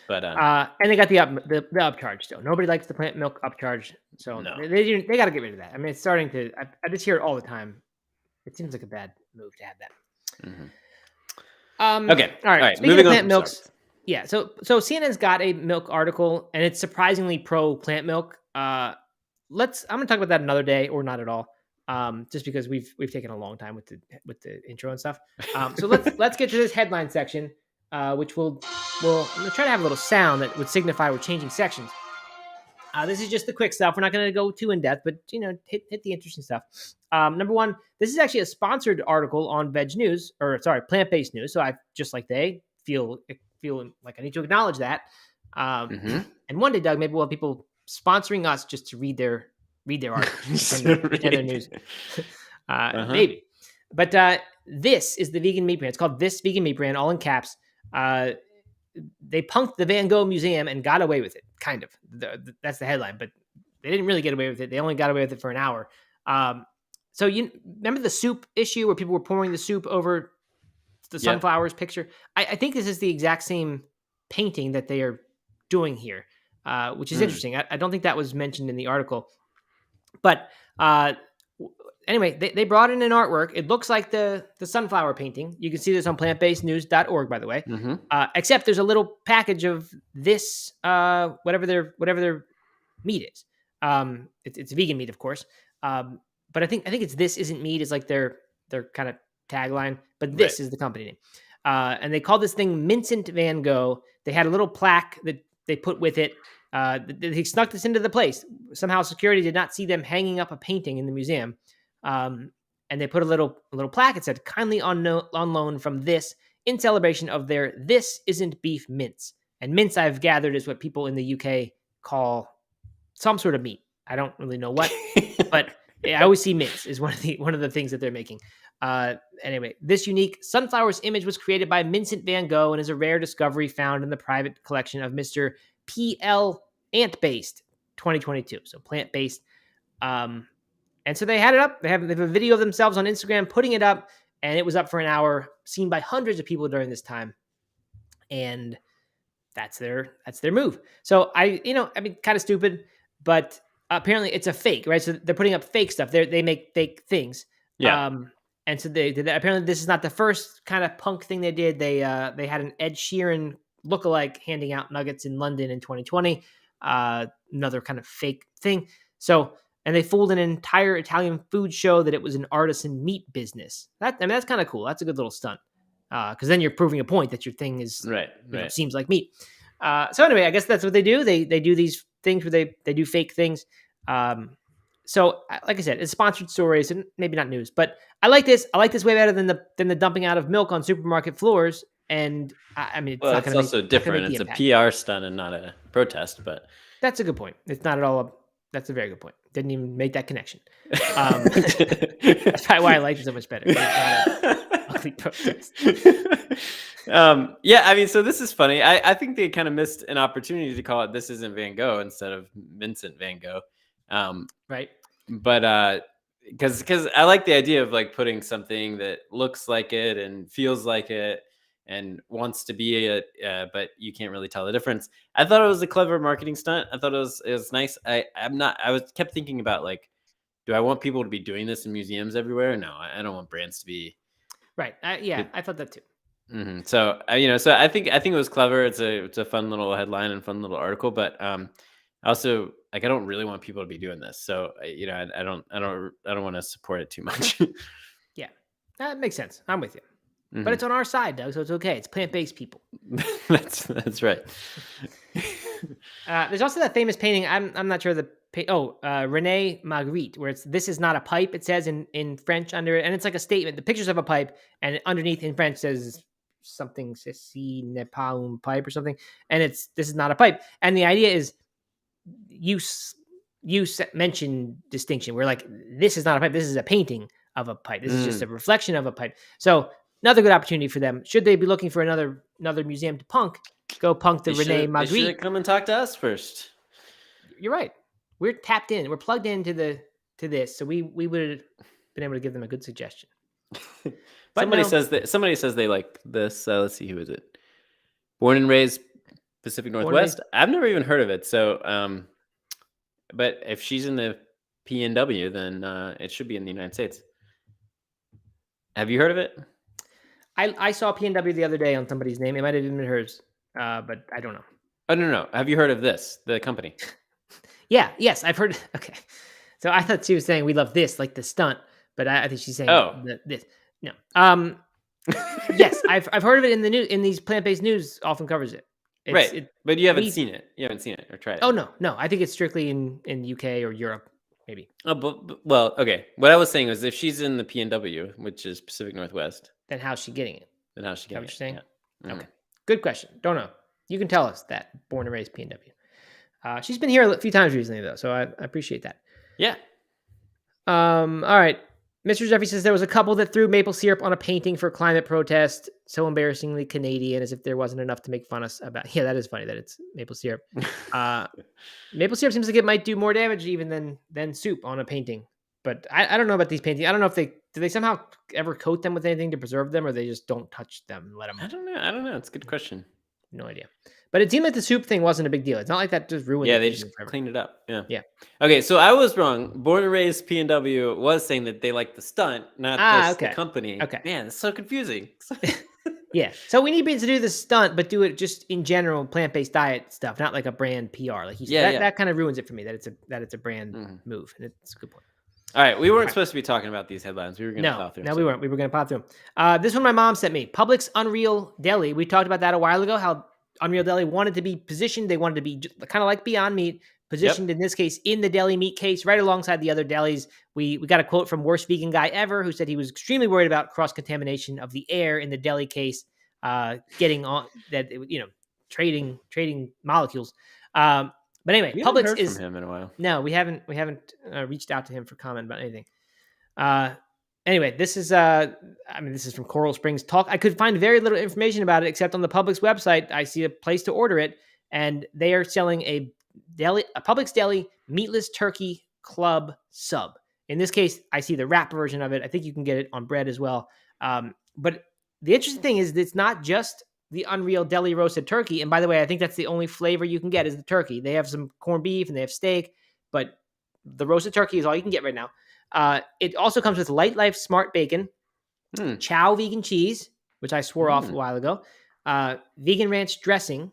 But And they got the upcharge still. Nobody likes the plant milk upcharge, so No. they got to get rid of that. I mean, it's starting to. I just hear it all the time. It seems like a bad move to have that. Okay. All right. Speaking Moving of on plant from milks, Starbucks. yeah. So CNN's got a milk article, and it's surprisingly pro plant milk. I'm gonna talk about that another day, or not at all. Just because we've taken a long time with the intro and stuff. So let's get to this headline section, which we'll I'm gonna try to have a little sound that would signify we're changing sections. This is just the quick stuff. We're not going to go too in depth, but hit the interesting stuff. Number one, this is actually a sponsored article on Veg News, Plant Based News. So I just like they feel like I need to acknowledge that. And one day, Doug, maybe we'll have people sponsoring us just to read their articles and their news. Maybe, but this is the vegan meat brand. It's called This Vegan Meat Brand, all in caps. They punked the Van Gogh Museum and got away with it, kind of. That's the headline, but they didn't really get away with it. They only got away with it for an hour. So you remember the soup issue where people were pouring the soup over the sunflowers picture? I think this is the exact same painting that they are doing here, which is interesting. I don't think that was mentioned in the article. But anyway, they brought in an artwork. It looks like the sunflower painting. You can see this on plantbasednews.org, by the way. Except there's a little package of this, whatever their meat is. It's vegan meat, of course. But I think it's This Isn't Meat is like their kind of tagline. But this is the company name. And they call this thing Vincent Van Gogh. They had a little plaque that they put with it. They snuck this into the place. Somehow security did not see them hanging up a painting in the museum. And they put a little plaque that said, kindly on loan from this in celebration of their This Isn't Beef mince. And mince, I've gathered, is what people in the UK call some sort of meat. I don't really know what, but I always see mince is one of the things that they're making. Anyway, this unique sunflowers image was created by Vincent Van Gogh and is a rare discovery found in the private collection of Mr. P.L. Ant-Based 2022. So plant-based. And so they had it up. They have a video of themselves on Instagram putting it up, and it was up for an hour, seen by hundreds of people during this time. And that's their move. So I mean, kind of stupid, but apparently it's a fake, right? So they're putting up fake stuff. They make fake things. Yeah. And so they did that. Apparently this is not the first kind of punk thing they did. They had an Ed Sheeran lookalike handing out nuggets in London in 2020. Another kind of fake thing. So. And they fooled an entire Italian food show that it was an artisan meat business. That's kind of cool. That's a good little stunt. Because then you're proving a point that your thing is seems like meat. So anyway, I guess that's what they do. They do these things where they do fake things. So like I said, it's sponsored stories and maybe not news, but I like this. I like this way better than the dumping out of milk on supermarket floors. And I mean, it's also different. It's a PR stunt and not a protest. But that's a good point. It's not at all. That's a very good point. Didn't even make that connection. That's probably why I liked it so much better. Ugly protest. Yeah, I mean, so this is funny. I think they kind of missed an opportunity to call it This Isn't Van Gogh instead of Vincent Van Gogh. Right. But because I like the idea of like putting something that looks like it and feels like it and wants to be it, but you can't really tell the difference. I thought it was a clever marketing stunt. I thought it was nice. I kept thinking about like, do I want people to be doing this in museums everywhere? No, I don't want brands to be. Right. I thought that too. So so I think it was clever. It's a fun little headline and fun little article, but also like I don't really want people to be doing this. So I don't want to support it too much. Yeah, that makes sense. I'm with you. But it's on our side, Doug, so it's okay. It's plant-based people. that's right. There's also that famous painting. I'm not sure Rene Magritte, where it's "This is not a pipe." It says in French under it, and it's like a statement. The pictures of a pipe, and underneath in French says something "Ceci n'est pas un pipe" or something, and it's "This is not a pipe." And the idea is you mentioned distinction. We're like, this is not a pipe. This is a painting of a pipe. This is just a reflection of a pipe. So. Another good opportunity for them. Should they be looking for another museum to punk, go punk the Rene Magritte. They should come and talk to us first. You're right. We're tapped in. We're plugged into this, so we would have been able to give them a good suggestion. Somebody says they like this. Let's see, who is it? Born and raised Pacific Born and Northwest. raised- I've never even heard of it. So, but if she's in the PNW, then it should be in the United States. Have you heard of it? I saw PNW the other day on somebody's name. It might have even been hers, but I don't know. Oh no. Have you heard of the company? Yeah, yes, I've heard. Okay, so I thought she was saying we love this, like the stunt, but I think she's saying this. No, yes, I've heard of it in the news. In these plant-based news, often covers it. Right, but you haven't seen it. You haven't seen it or tried it. Oh no, I think it's strictly in UK or Europe, maybe. Oh, but well, okay. What I was saying was, if she's in the PNW, which is Pacific Northwest, then how's she getting it? then how's she getting it? What you're saying? Yeah. Okay, good question. Don't know. You can tell us that. Born and raised PNW. She's been here a few times recently, though, so I appreciate that. Yeah. All right. Mr. Jeffrey says there was a couple that threw maple syrup on a painting for climate protest. So embarrassingly Canadian, as if there wasn't enough to make fun of us about. Yeah, that is funny that it's maple syrup. Maple syrup seems like it might do more damage even than soup on a painting. But I don't know about these paintings. I don't know if do they somehow ever coat them with anything to preserve them, or they just don't touch them and let them. I don't know. It's a good question. No idea. But it seemed like the soup thing wasn't a big deal. It's not like that just ruined. Yeah, they just cleaned it up. Yeah. Yeah. Okay, so I was wrong. Born and raised PNW was saying that they like the stunt, not just the company. Okay. Man, it's so confusing. Yeah. So we need to do the stunt, but do it just in general, plant-based diet stuff, not like a brand PR. Like you said, that kind of ruins it for me. That it's a brand move, and it's a good point. All right, we weren't supposed to be talking about these headlines. We were going to plow through them. No, we weren't. We were going to plow through them. This one my mom sent me. Publix Unreal Deli. We talked about that a while ago. How Unreal Deli wanted to be positioned. They wanted to be kind of like Beyond Meat, positioned in this case in the deli meat case, right alongside the other delis. We got a quote from Worst Vegan Guy Ever, who said he was extremely worried about cross-contamination of the air in the deli case, getting on that, trading molecules. But anyway, Publix is from him in a while. No, we haven't reached out to him for comment about anything. Anyway, this is this is from Coral Springs Talk. I could find very little information about it except on the Publix website. I see a place to order it, and they are selling a Publix Deli meatless turkey club sub. In this case, I see the wrap version of it. I think you can get it on bread as well. But the interesting thing is it's not just the Unreal Deli roasted turkey. And by the way, I think that's the only flavor you can get is the turkey. They have some corned beef and they have steak, but the roasted turkey is all you can get right now. It also comes with Light Life Smart Bacon, Chow vegan cheese, which I swore off a while ago, vegan ranch dressing,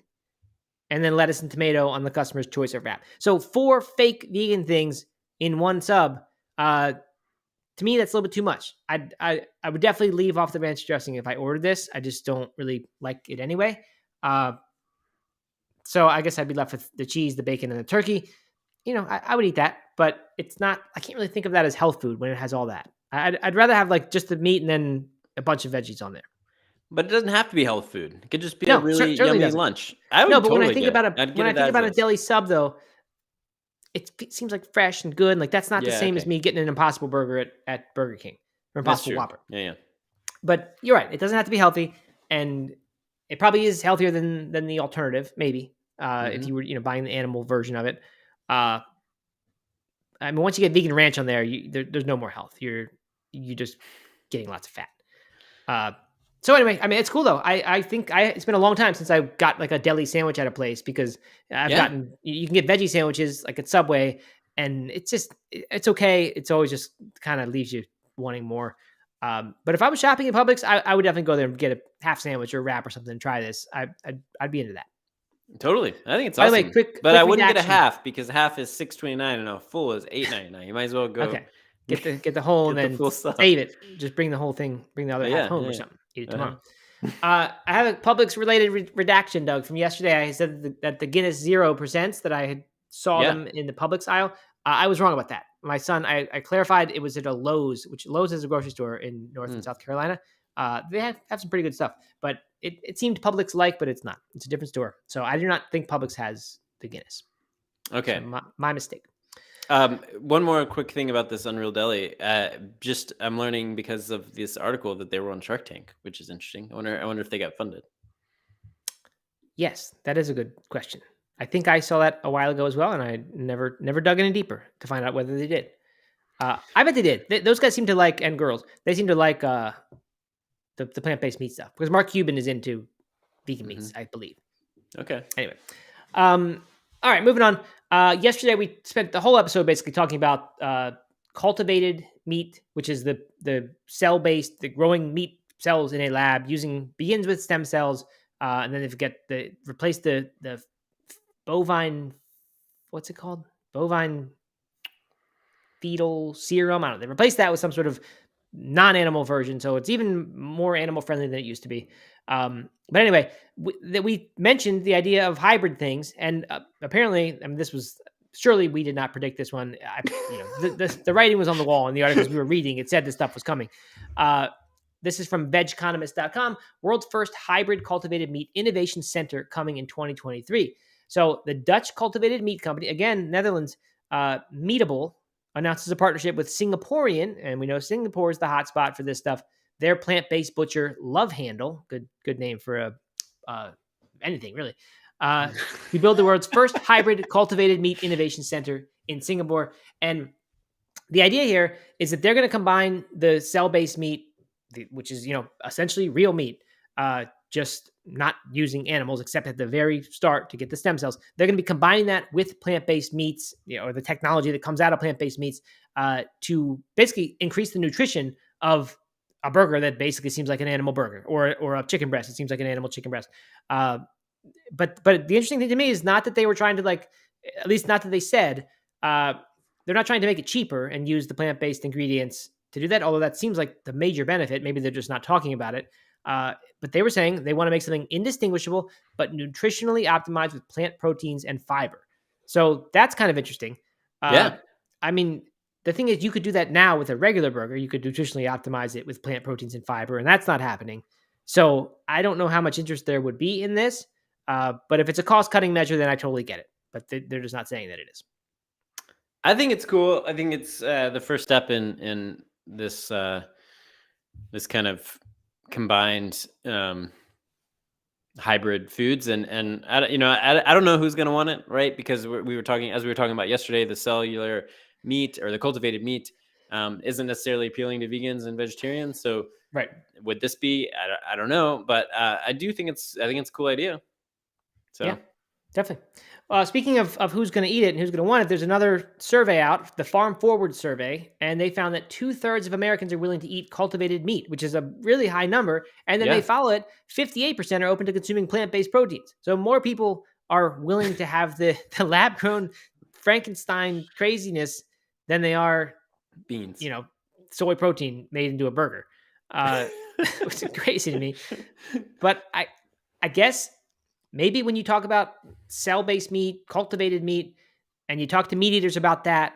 and then lettuce and tomato on the customer's choice of wrap. So 4 fake vegan things in one sub. To me, that's a little bit too much. I would definitely leave off the ranch dressing if I ordered this. I just don't really like it anyway. So I guess I'd be left with the cheese, the bacon, and the turkey. I would eat that, but it's not. I can't really think of that as health food when it has all that. I'd rather have like just the meat and then a bunch of veggies on there. But it doesn't have to be health food. It could just be a really yummy lunch. But when I think about a deli sub, though, it seems like fresh and good. Like that's not the same as me getting an Impossible Burger at Burger King or Impossible Whopper. Yeah. But you're right. It doesn't have to be healthy, and it probably is healthier than the alternative. Maybe if you were buying the animal version of it. Once you get vegan ranch on there, there's no more health. You're just getting lots of fat. So anyway, it's cool though. I think it's been a long time since I got like a deli sandwich at a place because you can get veggie sandwiches like at Subway, and it's okay. It's always just kind of leaves you wanting more. But if I was shopping at Publix, I would definitely go there and get a half sandwich or a wrap or something and try this. I'd be into that. Totally, I think it's awesome. By the way, but I wouldn't get a half because a half is $6.29 and a full is $8.99. You might as well go. Okay. Get the whole and then save it. Just bring the whole thing. Bring the other half home or something. Eat it tomorrow. I have a Publix related redaction, Doug, from yesterday. I said that the Guinness 0% that I had saw them in the Publix aisle. I was wrong about that. My son, I clarified it was at a Lowe's, which Lowe's is a grocery store in North and South Carolina. They have some pretty good stuff, but it seemed Publix like, but it's not. It's a different store. So I do not think Publix has the Guinness. Okay. So my mistake. One more quick thing about this Unreal Deli. I'm learning because of this article that they were on Shark Tank, which is interesting. I wonder if they got funded. Yes, that is a good question. I think I saw that a while ago as well, and I never dug any deeper to find out whether they did. I bet they did. Those guys seem to like, and girls, they seem to like the plant-based meat stuff because Mark Cuban is into vegan meats, I believe. Okay. Anyway, all right, moving on. Yesterday we spent the whole episode basically talking about cultivated meat, which is the cell based, the growing meat cells in a lab begins with stem cells, and then they replace the bovine, what's it called? Bovine fetal serum. I don't know. They replaced that with some sort of non-animal version, so it's even more animal friendly than it used to be. But anyway, we mentioned the idea of hybrid things, and apparently, I mean, this was surely we did not predict this one. The writing was on the wall in the articles we were reading. It said this stuff was coming. This is from vegeconomist.com. World's first hybrid cultivated meat innovation center coming in 2023. So the Dutch cultivated meat company, again, Netherlands, Meatable, announces a partnership with Singaporean, and we know Singapore is the hotspot for this stuff. Their plant-based butcher, Love Handle, good name for anything really, to build the world's first hybrid cultivated meat innovation center in Singapore. And the idea here is that they're going to combine the cell-based meat, which is essentially real meat, just not using animals except at the very start to get the stem cells. They're going to be combining that with plant-based meats, or the technology that comes out of plant-based meats, to basically increase the nutrition of a burger that basically seems like an animal burger, or a chicken breast. It seems like an animal chicken breast. But the interesting thing to me is not that they were trying to, like, at least not that they said, they're not trying to make it cheaper and use the plant-based ingredients to do that, although that seems like the major benefit. Maybe they're just not talking about it. But they were saying they want to make something indistinguishable, but nutritionally optimized with plant proteins and fiber. So that's kind of interesting. Yeah. I mean, the thing is, you could do that now with a regular burger. You could nutritionally optimize it with plant proteins and fiber, and that's not happening. So I don't know how much interest there would be in this. But if it's a cost-cutting measure, then I totally get it. But they're just not saying that it is. I think it's cool. I think it's the first step in this this kind of combined hybrid foods, and I don't know who's going to want it, right? Because we were talking about yesterday, the cellular meat or the cultivated meat isn't necessarily appealing to vegans and vegetarians. So right, would this be? I don't know, but I think it's a cool idea. So yeah, definitely. Speaking of who's going to eat it and who's going to want it, there's another survey out, the Farm Forward survey, and they found that 2/3 of Americans are willing to eat cultivated meat, which is a really high number. And then they follow it, 58% are open to consuming plant-based proteins. So more people are willing to have the lab-grown Frankenstein craziness than they are beans, soy protein made into a burger, which is crazy to me. But I guess maybe when you talk about cell-based meat, cultivated meat, and you talk to meat eaters about that,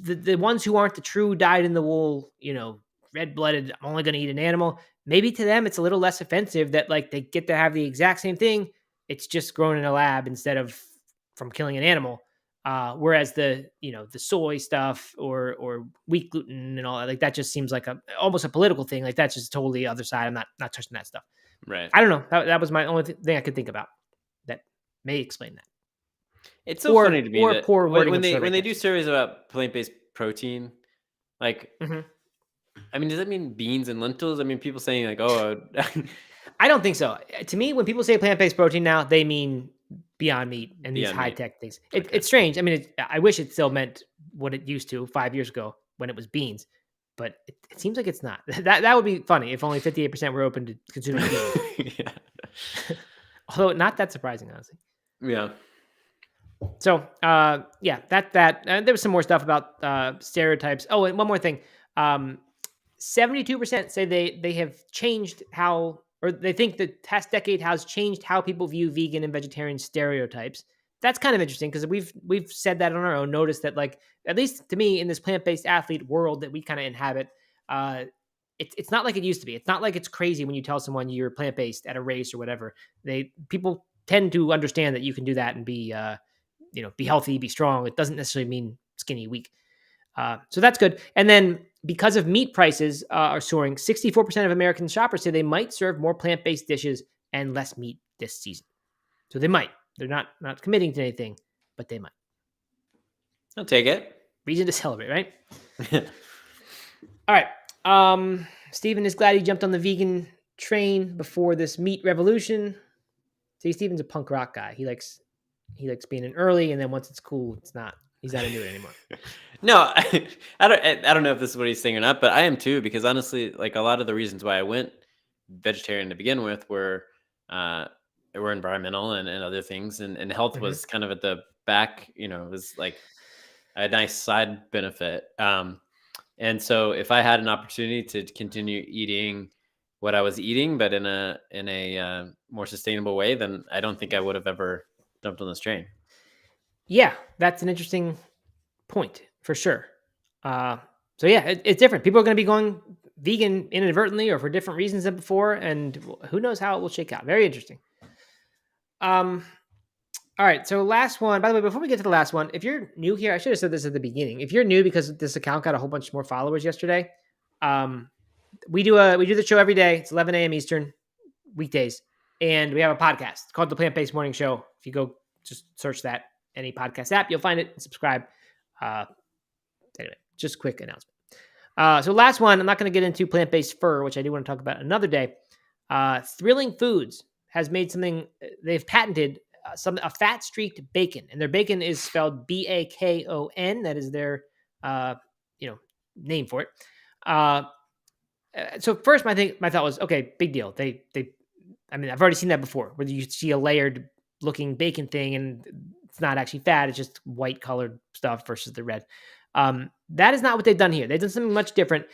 the ones who aren't the true dyed-in-the-wool, red-blooded, I'm only going to eat an animal, maybe to them it's a little less offensive that, like, they get to have the exact same thing. It's just grown in a lab instead of from killing an animal. Whereas the soy stuff or wheat gluten and all that, like, that just seems like almost a political thing. Like, that's just totally the other side. I'm not touching that stuff. Right. I don't know. That was my only thing I could think about that may explain that. It's so funny to me that poor when they do surveys about plant-based protein, like, I mean, does that mean beans and lentils? I mean, people saying like, oh, I don't think so. To me, when people say plant-based protein now, they mean Beyond Meat and these high-tech things. It's strange. I mean, I wish it still meant what it used to 5 years ago when it was beans, but it seems like it's not. That would be funny if only 58% were open to consuming beans. Although not that surprising, honestly. Yeah. So, yeah, that there was some more stuff about stereotypes. Oh, and one more thing. 72% say they have changed how, or they think the past decade has changed how people view vegan and vegetarian stereotypes. That's kind of interesting because we've said that on our own. Noticed that, like, at least to me, in this plant-based athlete world that we kind of inhabit, it's not like it used to be. It's not like it's crazy when you tell someone you're plant-based at a race or whatever. People tend to understand that you can do that and be be healthy, be strong. It doesn't necessarily mean skinny, weak. So that's good. And then because of meat prices are soaring, 64% of American shoppers say they might serve more plant-based dishes and less meat this season. So they might. They're not committing to anything, but they might. I'll take it. Reason to celebrate, right? All right. Steven is glad he jumped on the vegan train before this meat revolution. See, Steven's a punk rock guy. He likes being in early, and then once it's cool, it's not. He's not into it anymore. No, I don't know if this is what he's saying or not, but I am too, because honestly, like a lot of the reasons why I went vegetarian to begin with were environmental and other things, and health Mhm. was kind of at the back. You know, it was like a nice side benefit. And so if I had an opportunity to continue eating what I was eating, but in a more sustainable way, then I don't think I would have ever jumped on this train. Yeah, that's an interesting point for sure. Uh, so yeah, it's different. People are going to be going vegan inadvertently or for different reasons than before, and who knows how it will shake out. Very interesting. Um, all right, so last one. By the way, before we get to the last one, if you're new here, I should have said this at the beginning. If you're new because this account got a whole bunch more followers yesterday, um, we do the show every day. It's 11 a.m. Eastern weekdays, and we have a podcast called the Plant Based Morning Show. If you go just search that any podcast app, you'll find it and subscribe. Uh, anyway, just quick announcement. So last one, I'm not going to get into plant-based fur, which I do want to talk about another day. Thrilling Foods has made something. They've patented a fat streaked bacon, and their bacon is spelled BAKON. That is their uh, name for it. So first, my thought was, okay, big deal. I mean, I've already seen that before, where you see a layered looking bacon thing, and it's not actually fat; it's just white colored stuff versus the red. That is not what they've done here. They've done something much different.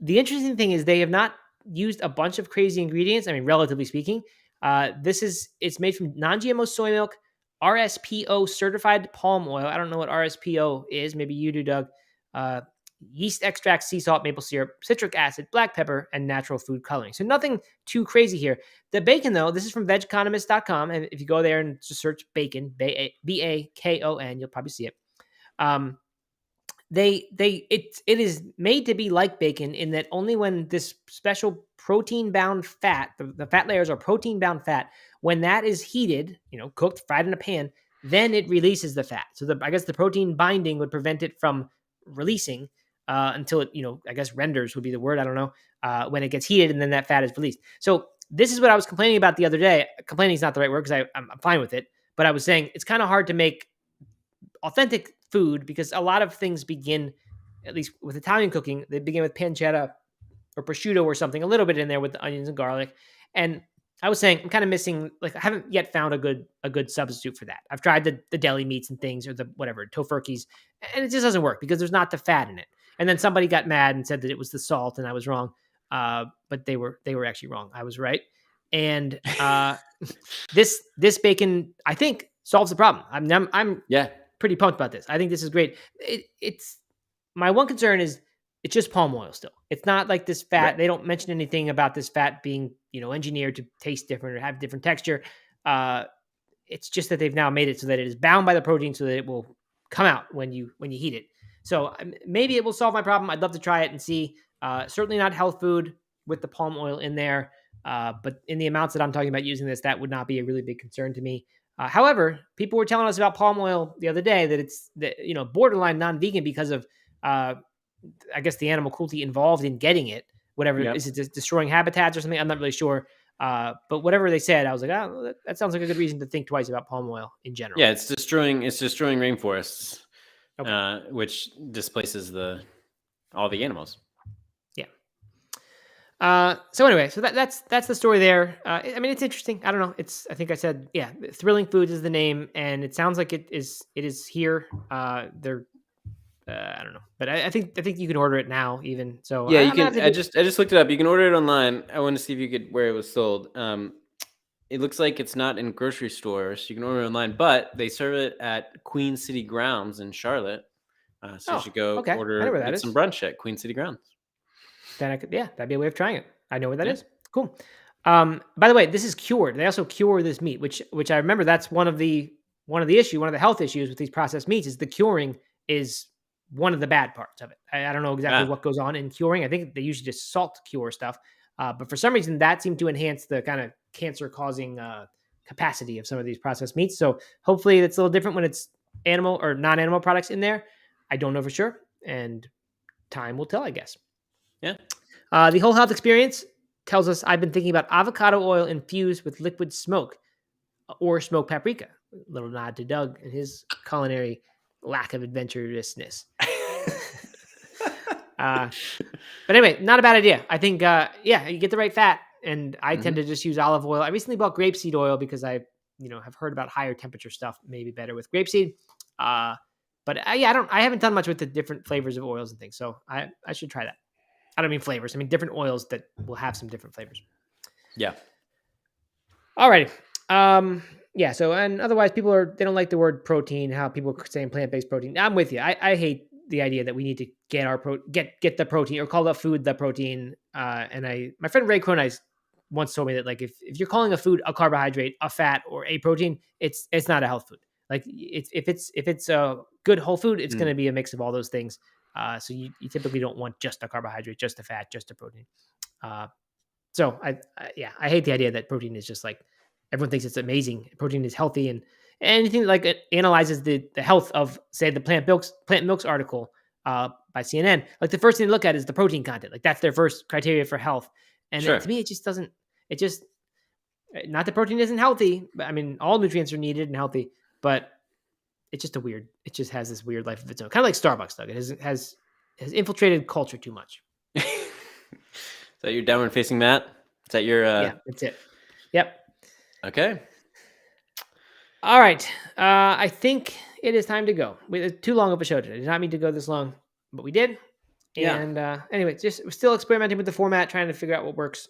The interesting thing is they have not used a bunch of crazy ingredients. I mean, relatively speaking, it's made from non-GMO soy milk, RSPO certified palm oil. I don't know what RSPO is. Maybe you do, Doug. Yeast extract, sea salt, maple syrup, citric acid, black pepper, and natural food coloring. So nothing too crazy here. The bacon, though, this is from vegeconomist.com. And if you go there and just search bacon, BAKON, you'll probably see it. It is made to be like bacon in that only when this special protein bound fat, the fat layers are protein bound fat, when that is heated, cooked, fried in a pan, then it releases the fat. So I guess the protein binding would prevent it from releasing until it, I guess renders would be the word. I don't know, when it gets heated and then that fat is released. So this is what I was complaining about the other day. Complaining is not the right word because I'm fine with it, but I was saying it's kind of hard to make authentic food because a lot of things begin, at least with Italian cooking, they begin with pancetta or prosciutto or something, a little bit in there with the onions and garlic. And I was saying I'm kind of missing, like I haven't yet found a good substitute for that. I've tried the deli meats and things or the whatever tofurkeys, and it just doesn't work because there's not the fat in it. And then somebody got mad and said that it was the salt, and I was wrong. But they were actually wrong. I was right. And this bacon, I think, solves the problem. I'm Yeah. pretty pumped about this. I think this is great. It's my one concern is it's just palm oil still. It's not like this fat. Right. They don't mention anything about this fat being, engineered to taste different or have different texture. It's just that they've now made it so that it is bound by the protein so that it will come out when you heat it. So maybe it will solve my problem. I'd love to try it and see. Certainly not health food with the palm oil in there. But in the amounts that I'm talking about using this, that would not be a really big concern to me. However, people were telling us about palm oil the other day that it's borderline non-vegan because of I guess the animal cruelty involved in getting it. Whatever Yep. is it destroying habitats or something? I'm not really sure. But whatever they said, I was like, oh, that sounds like a good reason to think twice about palm oil in general. Yeah, it's destroying rainforests, Okay. which displaces all the animals. So anyway, so that's the story there. I mean, it's interesting. I don't know. I think I said, yeah, Thrilling Foods is the name, and it sounds like it is here. They're I don't know, but I think you can order it now even. So Yeah, you I'm gonna can. have to I just looked it up. You can order it online. I want to see if you could where it was sold. It looks like it's not in grocery stores. You can order it online, but they serve it at Queen City Grounds in Charlotte. So you should go okay. I know where that get is. some brunch at Queen City Grounds. Then that'd be a way of trying it. I know where that Yeah. is. Cool. By the way, this is cured. They also cure this meat, which I remember that's one of the health issues with these processed meats is the curing is one of the bad parts of it. I don't know exactly Ah. what goes on in curing. I think they usually just salt cure stuff, but for some reason that seemed to enhance the kind of cancer-causing capacity of some of these processed meats. So hopefully it's a little different when it's animal or non-animal products in there. I don't know for sure, and time will tell, I guess. Yeah. The Whole Health Experience tells us I've been thinking about avocado oil infused with liquid smoke. or smoked paprika. Little nod to Doug and his culinary lack of adventurousness. But anyway, not a bad idea. I think, you get the right fat, and I tend to just use olive oil. I recently bought grapeseed oil because I, have heard about higher temperature stuff maybe better with grapeseed. But I haven't done much with the different flavors of oils and things, so I should try that. I don't mean flavors. I mean different oils that will have some different flavors. Yeah. All right. So, and otherwise they don't like the word protein, how people are saying plant-based protein. I'm with you. I hate the idea that we need to get our get the protein, or call the food the protein. My friend Ray Cronice once told me that, like, if you're calling a food a carbohydrate, a fat, or a protein, it's not a health food. Like, if it's a good whole food, it's going to be a mix of all those things. So you typically don't want just a carbohydrate, just a fat, just a protein. So I hate the idea that protein is just like, everyone thinks it's amazing. Protein is healthy, and anything like it analyzes the health of, say, the plant milks article by CNN. Like, the first thing to look at is the protein content. Like, that's their first criteria for health. And to me, it just doesn't. It just, not that protein isn't healthy, but I mean, all nutrients are needed and healthy. But it's just it just has this weird life of its own. Kind of like Starbucks, Doug. It has infiltrated culture too much. Is that your downward facing mat? Is that your? Yeah, that's it. Yep. Okay. All right. I think it is time to go. It's too long of a show today. I did not mean to go this long, but we did. Yeah. And anyway, we're still experimenting with the format, trying to figure out what works.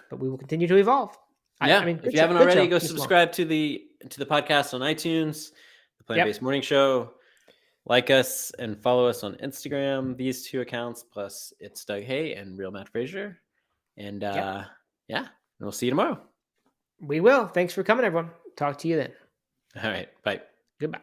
But we will continue to evolve. Yeah. I mean, if you haven't already, go subscribe to the podcast on iTunes, the Plant-Based Morning Show. Like us and follow us on Instagram, these two accounts, plus it's Doug Hay and Real Matt Frazier. And we'll see you tomorrow. We will. Thanks for coming, everyone. Talk to you then. All right. Bye. Goodbye.